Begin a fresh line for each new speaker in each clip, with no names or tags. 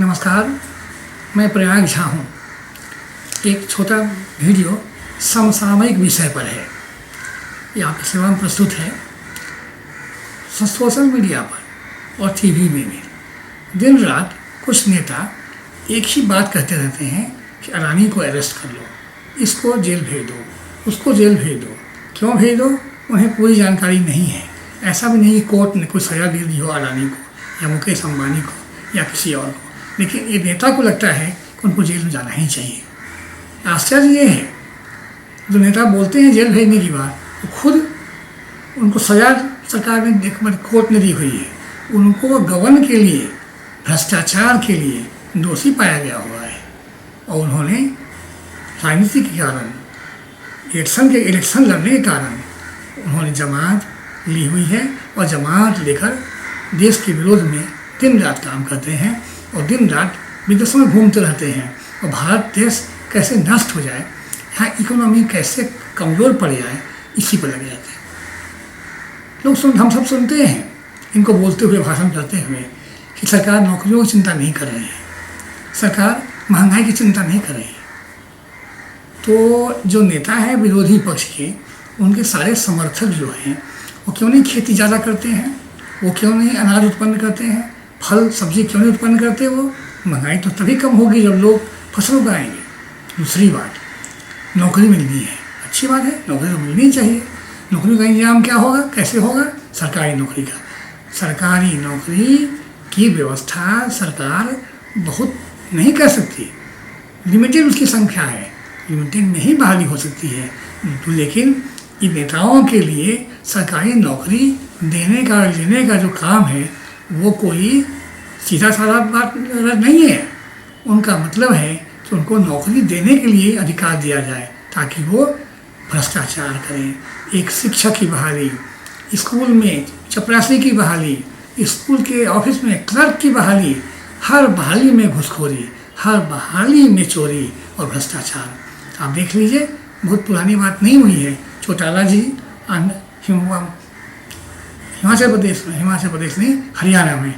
नमस्कार, मैं प्रयाग झा हूँ। एक छोटा वीडियो समसामयिक विषय पर है, ये आपकी सेवा में प्रस्तुत है। सोशल मीडिया पर और टीवी में भी दिन रात कुछ नेता एक ही बात कहते रहते हैं कि अडानी को अरेस्ट कर लो, इसको जेल भेज दो, उसको जेल भेज दो। क्यों भेज दो, उन्हें पूरी जानकारी नहीं है। ऐसा भी नहीं कि कोर्ट ने कोई सज़ा दे दी हो अडानी को या मुकेश अंबानी को या किसी और को, लेकिन ये नेता को लगता है कि उनको जेल में जाना ही चाहिए। आश्चर्य ये है, जो नेता बोलते हैं जेल भेजने की बात, वो खुद उनको सज़ा सरकार ने कोर्ट ने दी हुई है। उनको गबन के लिए, भ्रष्टाचार के लिए दोषी पाया गया हुआ है और उन्होंने राजनीति के कारण, इलेक्शन लड़ने के कारण उन्होंने जमानत ली हुई है और जमानत लेकर देश के विरोध में दिन रात काम करते हैं और दिन रात विदेशों में घूमते रहते हैं। और भारत देश कैसे नष्ट हो जाए, यहाँ इकोनॉमी कैसे कमज़ोर पड़ जाए, इसी पर लगे जाते हैं। हम सब सुनते हैं इनको बोलते हुए, भाषण करते हुए कि सरकार नौकरियों की चिंता नहीं कर रही है, सरकार महंगाई की चिंता नहीं कर रही है। तो जो नेता है विरोधी पक्ष के, उनके सारे समर्थक जो हैं वो क्यों नहीं खेती ज़्यादा करते हैं, वो क्यों नहीं अनाज उत्पन्न करते हैं, फल सब्जी क्यों नहीं उत्पन्न करते। वो महंगाई तो तभी कम होगी जब लोग फसल उगाएंगे। दूसरी बात, नौकरी मिलनी है, अच्छी बात है, नौकरी तो मिलनी चाहिए। नौकरी का इंतजाम क्या होगा, कैसे होगा, सरकारी नौकरी का। सरकारी नौकरी की व्यवस्था सरकार बहुत नहीं कर सकती, लिमिटेड उसकी संख्या है, लिमिटेड में ही बहाली हो सकती है। तो लेकिन इन नेताओं के लिए सरकारी नौकरी देने का लेने का जो काम है वो कोई सीधा साधा बात नहीं है। उनका मतलब है कि उनको नौकरी देने के लिए अधिकार दिया जाए ताकि वो भ्रष्टाचार करें। एक शिक्षक की बहाली, स्कूल में चपरासी की बहाली, स्कूल के ऑफिस में क्लर्क की बहाली, हर बहाली में घुसखोरी, हर बहाली में चोरी और भ्रष्टाचार। आप देख लीजिए, बहुत पुरानी बात नहीं हुई है। चौटाला जी हिमाचल प्रदेश में, हरियाणा में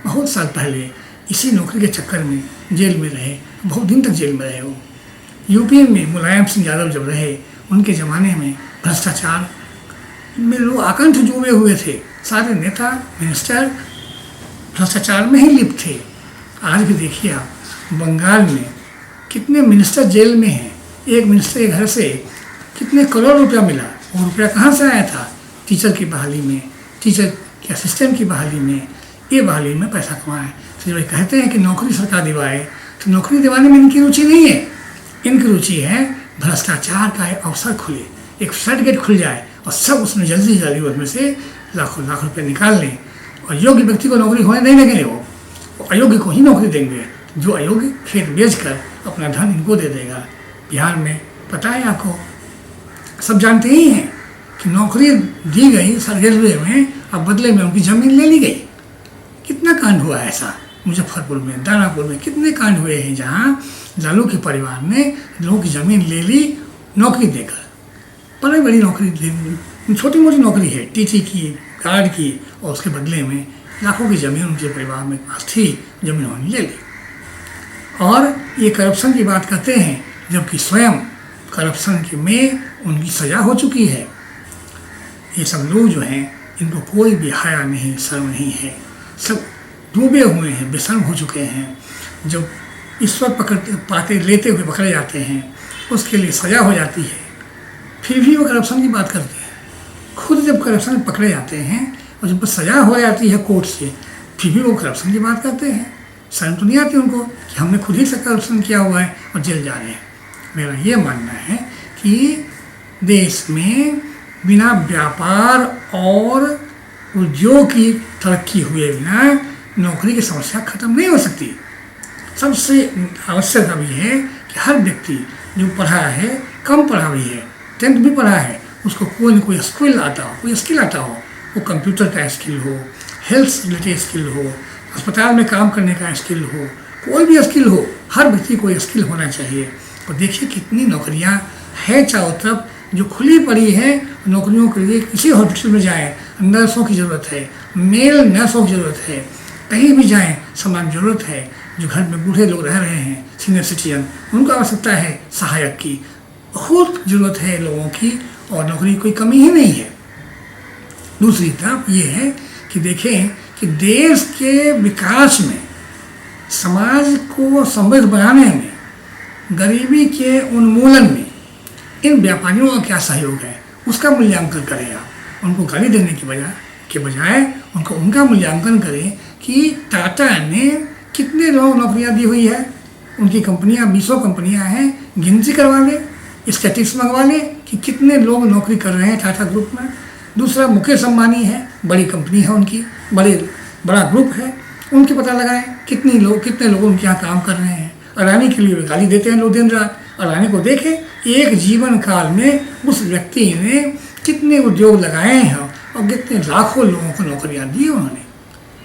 बहुत साल पहले इसी नौकरी के चक्कर में जेल में रहे, बहुत दिन तक जेल में रहे। वो यूपी में मुलायम सिंह यादव जब रहे, उनके ज़माने में भ्रष्टाचार में लोग आकंठ डूबे हुए थे। सारे नेता मिनिस्टर भ्रष्टाचार में ही लिप्त थे। आज भी देखिए आप, बंगाल में कितने मिनिस्टर जेल में हैं। एक मिनिस्टर के घर से कितने करोड़ रुपया मिला, वो रुपया कहाँ से आया था? टीचर की बहाली में, टीचर के असिस्टेंट की बहाली में, ये बहाली में पैसा कमाए। तो जब कहते हैं कि नौकरी सरकार दिवाए, तो नौकरी दिवाने में इनकी रुचि नहीं है। इनकी रुचि है भ्रष्टाचार का एक अवसर खुले, एक फ्लड गेट खुल जाए और सब उसमें जल्दी जल्दी उसमें से लाखों लाख रुपये निकाल लें और योग्य व्यक्ति को नौकरी होने नहीं देंगे। वो अयोग्य को ही नौकरी देंगे। जो अयोग्य खेत बेच कर अपना धन इनको दे देगा। बिहार में पता है आपको, सब जानते ही हैं कि नौकरी दी गई रेलवे में, अब बदले में उनकी ज़मीन ले ली गई। कितना कांड हुआ ऐसा, मुजफ्फरपुर में, दानापुर में कितने कांड हुए हैं जहाँ लालू के परिवार ने लोगों की ज़मीन ले ली नौकरी देकर। बड़ी बड़ी नौकरी, छोटी मोटी नौकरी है, टीटी की, गार्ड की, और उसके बदले में लाखों की ज़मीन उनके परिवार में पास थी, ज़मीन उन्होंने ले ली। और ये करप्शन की बात करते हैं, जबकि स्वयं करप्शन में उनकी सज़ा हो चुकी है। ये सब लोग जो हैं, इनको कोई भी हया नहीं, शर्म नहीं है, सब डूबे हुए हैं, बेशर्म हो चुके हैं। जब ईश्वर लेते हुए पकड़े जाते हैं, उसके लिए सज़ा हो जाती है, फिर भी वो करप्शन की बात करते हैं। खुद जब करप्शन में पकड़े जाते हैं और जब सज़ा हो जाती है कोर्ट से, फिर भी वो करप्शन की बात करते हैं। शर्म तो नहीं आती उनको कि हमने खुद ही से करप्शन किया हुआ है और जेल जा रहे हैं। मेरा ये मानना है कि देश में बिना व्यापार और उद्योग की तरक्की हुए बिना नौकरी की समस्या खत्म नहीं हो सकती। सबसे आवश्यक अभी है कि हर व्यक्ति जो पढ़ा है, कम पढ़ा भी है, 10th भी पढ़ा है, उसको कोई न कोई स्किल आता हो, कोई स्किल आता हो। वो कंप्यूटर का स्किल हो, हेल्थ रिलेटेड स्किल हो, अस्पताल में काम करने का स्किल हो, कोई भी स्किल हो, हर व्यक्ति को स्किल होना चाहिए। और देखिए कितनी नौकरियां हैं चारों तरफ जो खुली पड़ी है। नौकरियों के लिए किसी हॉस्पिटल में जाए, नर्सों की ज़रूरत है, मेल नर्सों की ज़रूरत है, कहीं भी जाएं सामान ज़रूरत है। जो घर में बूढ़े लोग रह रहे हैं, सीनियर सिटीजन, उनको आवश्यकता है सहायक की, बहुत ज़रूरत है लोगों की, और नौकरी की कोई कमी ही नहीं है। दूसरी तरफ ये है कि देखें कि देश के विकास में, समाज को समृद्ध बनाने में, गरीबी के उन्मूलन में इन व्यापारियों का क्या सहयोग है, उसका मूल्यांकन करें आप। उनको गाली देने के बजाय उनको उनका मूल्यांकन करें कि टाटा ने कितने लोग नौकरियां दी हुई है। उनकी कंपनियां 20 कंपनियां हैं, गिनती करवा लें, स्टैटिस्टिक्स मंगवा लें कि कितने लोग नौकरी कर रहे हैं टाटा ग्रुप में। दूसरा मुकेश अंबानी है, बड़ी कंपनी है उनकी, बड़ा ग्रुप है, उनके पता लगाएं कितने लोग उनके यहाँ काम कर रहे हैं। अडानी के लिए गाली देते हैं लोग दिन रात। अडानी को देखें, एक जीवन काल में उस व्यक्ति ने कितने उद्योग लगाए हैं और कितने लाखों लोगों को नौकरियां दी उन्होंने।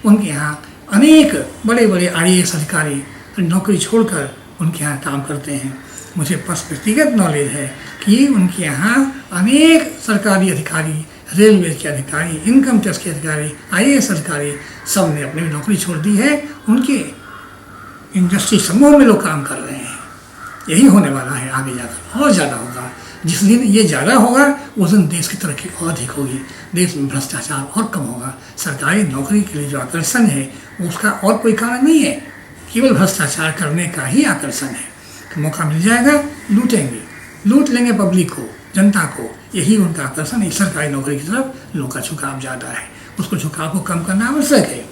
उनके यहाँ अनेक बड़े बड़े IAS अधिकारी नौकरी छोड़कर उनके यहाँ काम करते हैं। मुझे व्यक्तिगत नॉलेज है कि उनके यहाँ अनेक सरकारी अधिकारी, रेलवे के अधिकारी, इनकम टैक्स के अधिकारी, IAS अधिकारी, सब ने अपनी नौकरी छोड़ दी है। उनके इंडस्ट्री समूह में लोग काम कर रहे हैं। यही होने वाला है आगे जाकर, और ज़्यादा होगा। जिस दिन ये ज़्यादा होगा उस दिन देश की तरक्की और अधिक होगी, देश में भ्रष्टाचार और कम होगा। सरकारी नौकरी के लिए जो आकर्षण है उसका और कोई कारण नहीं है, केवल भ्रष्टाचार करने का ही आकर्षण है। तो मौका मिल जाएगा, लूट लेंगे पब्लिक को, जनता को। यही उनका आकर्षण है। सरकारी नौकरी की तरफ लोगों का झुकाव ज़्यादा है, उसको झुकाव को कम करना आवश्यक है।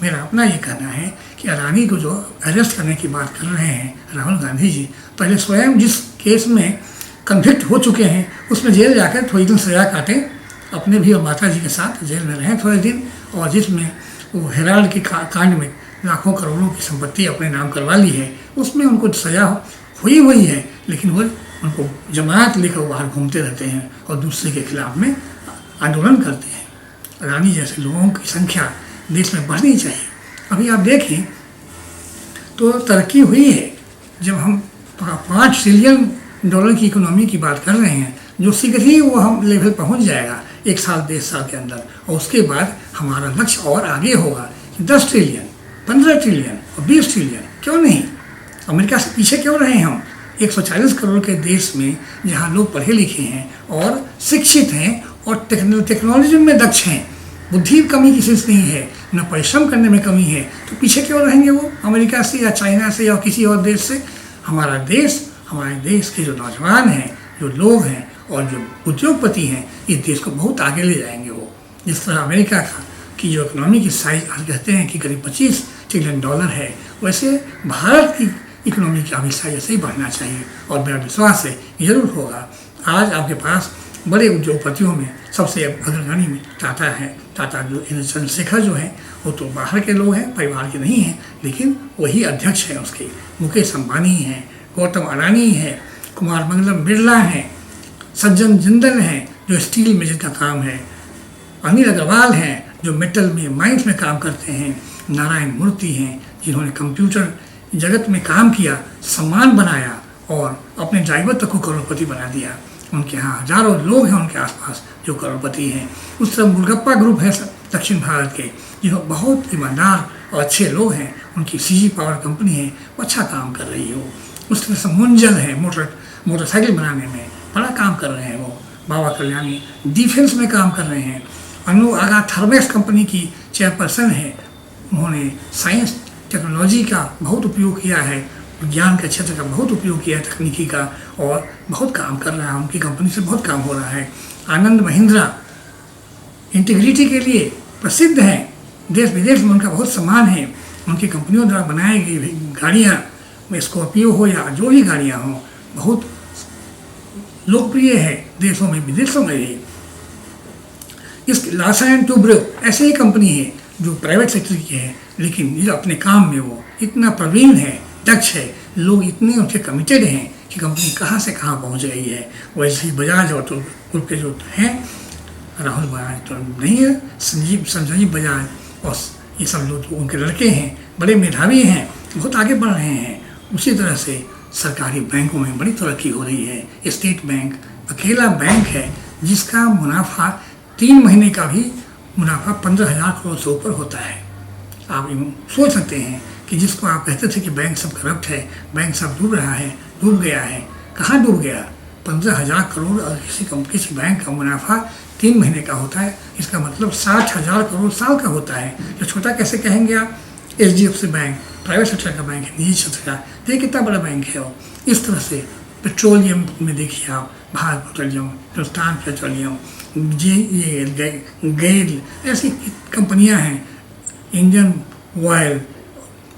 मेरा अपना ये कहना है कि अडानी को जो अरेस्ट करने की बात कर रहे हैं राहुल गांधी जी, पहले स्वयं जिस केस में कन्विक्ट हो चुके हैं उसमें जेल जाकर थोड़ी दिन सजा काटें, अपने भी और माता जी के साथ जेल में रहें थोड़े दिन। और जिसमें वो हेराल्ड की कांड में लाखों करोड़ों की संपत्ति अपने नाम करवा ली है, उसमें उनको सजा हुई है, लेकिन वो उनको जमानत लेकर बाहर घूमते रहते हैं और दूसरे के खिलाफ में आंदोलन करते हैं। अडानी जैसे लोगों की संख्या देश में बढ़नी चाहिए। अभी आप देखें तो तरक्की हुई है। जब हम $5 ट्रिलियन की इकोनॉमी की बात कर रहे हैं, जो शीघ्र ही वो हम लेवल पहुंच जाएगा 1 साल 1.5 साल के अंदर, और उसके बाद हमारा लक्ष्य और आगे होगा 10 ट्रिलियन, 15 ट्रिलियन और 20 ट्रिलियन। क्यों नहीं? अमेरिका से पीछे क्यों रहे हम? 140 करोड़ के देश में जहाँ लोग पढ़े लिखे हैं और शिक्षित हैं और टेक्नोलॉजी में दक्ष हैं, बुद्धि कमी की चीज़ नहीं है, न परिश्रम करने में कमी है, तो पीछे क्यों रहेंगे वो अमेरिका से या चाइना से या किसी और देश से? हमारे देश के जो नौजवान हैं, जो लोग हैं और जो उद्योगपति हैं, इस देश को बहुत आगे ले जाएंगे वो। जिस तरह अमेरिका की जो इकोनॉमी की साइज कहते हैं कि करीब $25 ट्रिलियन है, वैसे भारत की इकोनॉमी का भी साइज ऐसे ही बढ़ना चाहिए, और मेरा विश्वास है जरूर होगा। आज आपके पास बड़े उद्योगपतियों में सबसे अग्रगणी में टाटा है। टाटा जो चंद्रशेखर जो हैं वो तो बाहर के लोग हैं, परिवार के नहीं हैं, लेकिन वही अध्यक्ष हैं उसके। मुकेश अंबानी हैं, गौतम अडानी हैं, कुमार मंगलम बिरला हैं, सज्जन जिंदल हैं जो स्टील में जिनका काम है, अनिल अग्रवाल हैं जो मेटल में माइंस में काम करते हैं, नारायण मूर्ति हैं जिन्होंने कंप्यूटर जगत में काम किया, सम्मान बनाया और अपने ड्राइवर तक को करोड़पति बना दिया। उनके यहाँ हजारों लोग हैं उनके आसपास जो करोड़पति हैं। उस तरह मुरगप्पा ग्रुप है दक्षिण भारत के, जिन्होंने बहुत ईमानदार और अच्छे लोग हैं। उनकी CG पावर कंपनी है, वो अच्छा काम कर रही है। उस तरह से मुंजल है मोटरसाइकिल बनाने में बड़ा काम कर रहे हैं वो। बाबा कल्याणी डिफेंस में काम कर रहे हैं। अनु आगा थर्मेक्स कंपनी की चेयरपर्सन है, उन्होंने साइंस टेक्नोलॉजी का बहुत उपयोग किया है, विज्ञान के क्षेत्र का बहुत उपयोग किया है, तकनीकी का, और बहुत काम कर रहा है। उनकी कंपनी से बहुत काम हो रहा है। आनंद महिंद्रा इंटीग्रिटी के लिए प्रसिद्ध हैं, देश विदेश में उनका बहुत सम्मान है। उनकी कंपनियों द्वारा बनाई गई गाड़ियाँ, स्कॉर्पियो हो या जो भी गाड़ियाँ हों, बहुत लोकप्रिय है देशों में विदेशों में भी। इस लासा एंड टुब्रो ऐसे ही कंपनी है जो प्राइवेट सेक्टर की है, लेकिन ये अपने काम में वो इतना प्रवीण है, दक्ष है, लोग इतने उनसे कमिटेड हैं कि कंपनी कहाँ से कहाँ पहुँच गई है। वैसे ही बजाज ऑटो ग्रुप के जो हैं, राहुल बजाज तो नहीं है, संजीव बजाज और ये सब लोग उनके लड़के हैं, बड़े मेधावी हैं, बहुत आगे बढ़ रहे हैं। उसी तरह से सरकारी बैंकों में बड़ी तरक्की हो रही है। स्टेट बैंक अकेला बैंक है जिसका मुनाफा 3 महीने का भी मुनाफा 15,000 करोड़ से ऊपर होता है। आप सोच सकते हैं कि जिसको आप कहते थे कि बैंक सब करप्ट है, बैंक सब डूब रहा है, डूब गया है, कहाँ डूब गया? 15,000 करोड़ और किसी बैंक का मुनाफा 3 महीने का होता है, इसका मतलब 60,000 करोड़ साल का होता है। जो छोटा कैसे कहेंगे आप? HDFC बैंक प्राइवेट सेक्टर का बैंक है, निजी क्षेत्र का, तो ये कितना बड़ा बैंक है वो। इस तरह से पेट्रोलियम में देखिए आप, भारत पेट्रोलियम, हिंदुस्तान पेट्रोलियम, गेल, ऐसी कंपनियां हैं, इंडियन ऑयल,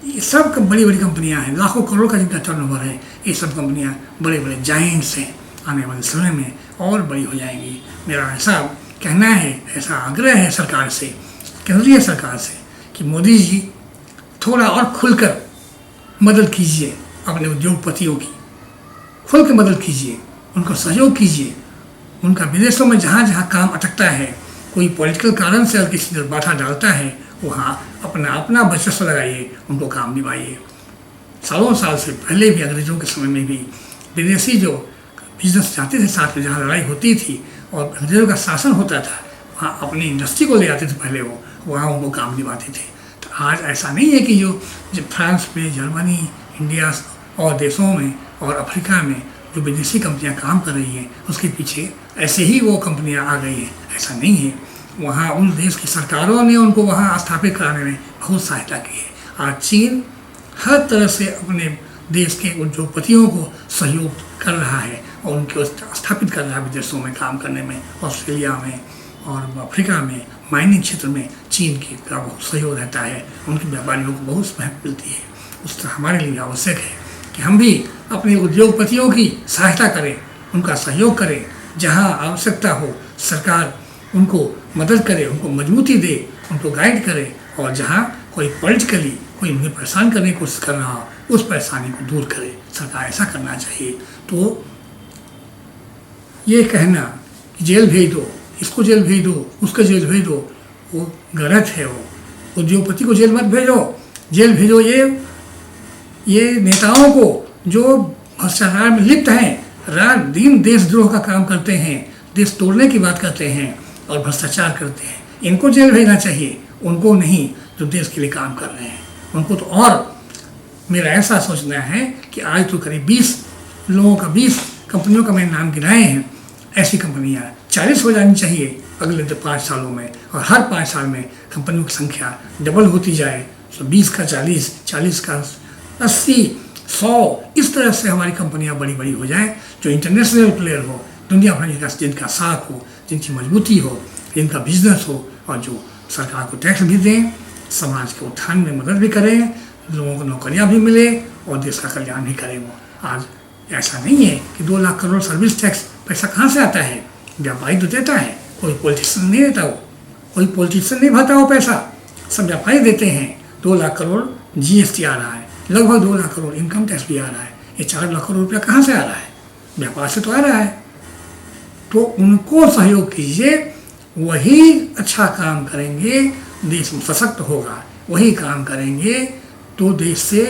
ये सब बड़ी बड़ी कंपनियां हैं, लाखों करोड़ का जिनका टर्नओवर है। ये सब कंपनियां बड़े बड़े जाइंट्स हैं, आने वाले समय में और बड़ी हो जाएंगी। मेरा ऐसा कहना है, ऐसा आग्रह है सरकार से, केंद्रीय सरकार से, कि मोदी जी थोड़ा और खुलकर मदद कीजिए अपने उद्योगपतियों की, खुल के मदद कीजिए, उनको सहयोग कीजिए। उनका विदेशों में जहाँ जहाँ काम अटकता है, कोई पॉलिटिकल कारण से और किसी ने बाधा डालता है, वहाँ अपना वर्चस्व लगाइए, उनको काम दिवाइए। सालों साल से पहले भी, अंग्रेज़ों के समय में भी, विदेशी जो बिजनेस चाहते थे, साथ में जहाँ लड़ाई होती थी और अंग्रेज़ों का शासन होता था, वहाँ अपनी इंडस्ट्री को ले आते थे पहले, वो वहाँ उनको काम दिवाते थे। तो आज ऐसा नहीं है कि जो फ्रांस में, जर्मनी, इंडिया और देशों में और अफ्रीका में जो विदेशी कंपनियां काम कर रही हैं, उसके पीछे ऐसे ही वो कंपनियां आ गई हैं, ऐसा नहीं है। वहाँ उन देश की सरकारों ने उनको वहाँ स्थापित कराने में बहुत सहायता की है। आज चीन हर तरह से अपने देश के उद्योगपतियों को सहयोग कर रहा है और उनको स्थापित कर रहा है विदेशों में काम करने में। ऑस्ट्रेलिया में और अफ्रीका में माइनिंग क्षेत्र में चीन का बहुत सहयोग रहता है, उनके व्यापारियों को बहुत महत्व मिलती है। उस तरह हमारे लिए आवश्यक है कि हम भी अपने उद्योगपतियों की सहायता करें, उनका सहयोग करें। जहां आवश्यकता हो सरकार उनको मदद करे, उनको मजबूती दे, उनको गाइड करे, और जहां कोई पॉलिटिकली कोई उन्हें परेशान करने की कोशिश कर रहा हो, उस परेशानी को दूर करे। सरकार ऐसा करना चाहिए। तो ये कहना कि जेल भेज दो, इसको जेल भेज दो, उसको जेल भेज दो, वो गलत है। वो उद्योगपति को जेल मत भेजो, जेल भेजो ये नेताओं को जो भ्रष्टाचार में लिप्त हैं, रात दिन देशद्रोह का काम करते हैं, देश तोड़ने की बात करते हैं और भ्रष्टाचार करते हैं, इनको जेल भेजना चाहिए, उनको नहीं जो देश के लिए काम कर रहे हैं उनको। तो और मेरा ऐसा सोचना है कि आज तो करीब 20 लोगों का, 20 कंपनियों का मैंने नाम गिनाए हैं। ऐसी कंपनियां 40 हो जानी चाहिए अगले 5 सालों में, और हर 5 साल में कंपनियों की संख्या डबल होती जाए। तो 20 का 40, 40 का 80, 100, इस तरह से हमारी कंपनियां बड़ी बड़ी हो जाएं, जो इंटरनेशनल प्लेयर हो, दुनिया भर का, जिनका साख हो, जिनकी मजबूती हो, जिनका बिजनेस हो, और जो सरकार को टैक्स भी दें, समाज के उत्थान में मदद भी करें, लोगों को नौकरियां भी मिले और देश का कल्याण भी करें। वो आज ऐसा नहीं है कि 2 लाख करोड़ सर्विस टैक्स, पैसा कहाँ से आता है? व्यापारी तो देता है, कोई पॉलिटिशियन नहीं देता, वो कोई पॉलिटिशियन नहीं भरता वो पैसा, सब व्यापारी देते हैं। 2 लाख करोड़ GST आ रहा है, लगभग 2 लाख करोड़ इनकम टैक्स भी आ रहा है। ये 4 लाख करोड़ रुपया कहाँ से आ रहा है? व्यापार से तो आ रहा है। तो उनको सहयोग कीजिए, वही अच्छा काम करेंगे, देश सशक्त होगा। वही काम करेंगे तो देश से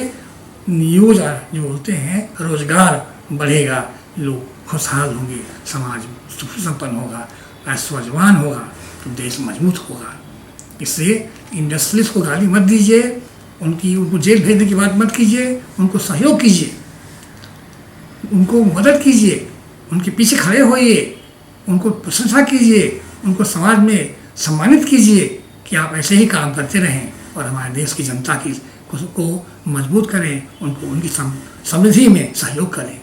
न्यूज जो बोलते हैं रोजगार बढ़ेगा, लोग खुशहाल होंगे, समाज सुसंपन्न होगा, ऐश्वर्यवान होगा, तो देश मजबूत होगा। इसलिए इंडस्ट्रियलिस्ट को गाली मत दीजिए, उनको जेल भेजने की बात मत कीजिए, उनको सहयोग कीजिए, उनको मदद कीजिए, उनके पीछे खड़े होइए, उनको प्रशंसा कीजिए, उनको समाज में सम्मानित कीजिए कि आप ऐसे ही काम करते रहें और हमारे देश की जनता की को मजबूत करें, उनको उनकी समृद्धि में सहयोग करें।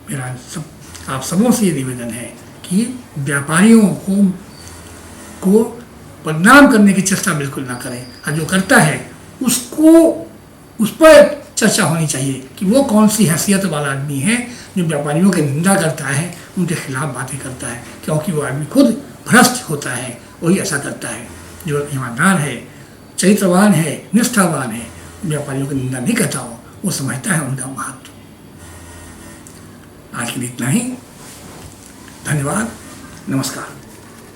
मेरा आप सबों से ये निवेदन है कि व्यापारियों को बदनाम करने की चेष्टा बिल्कुल ना करें, और जो करता है उस पर चर्चा होनी चाहिए कि वो कौन सी हैसियत वाला आदमी है जो व्यापारियों की निंदा करता है, उनके खिलाफ बातें करता है, क्योंकि वो आदमी खुद भ्रष्ट होता है, वही ऐसा करता है। जो ईमानदार है, चरित्रवान है, निष्ठावान है, व्यापारियों की निंदा नहीं करता हो, वो समझता है उनका महत्व। आज के लिए इतना ही। धन्यवाद, नमस्कार।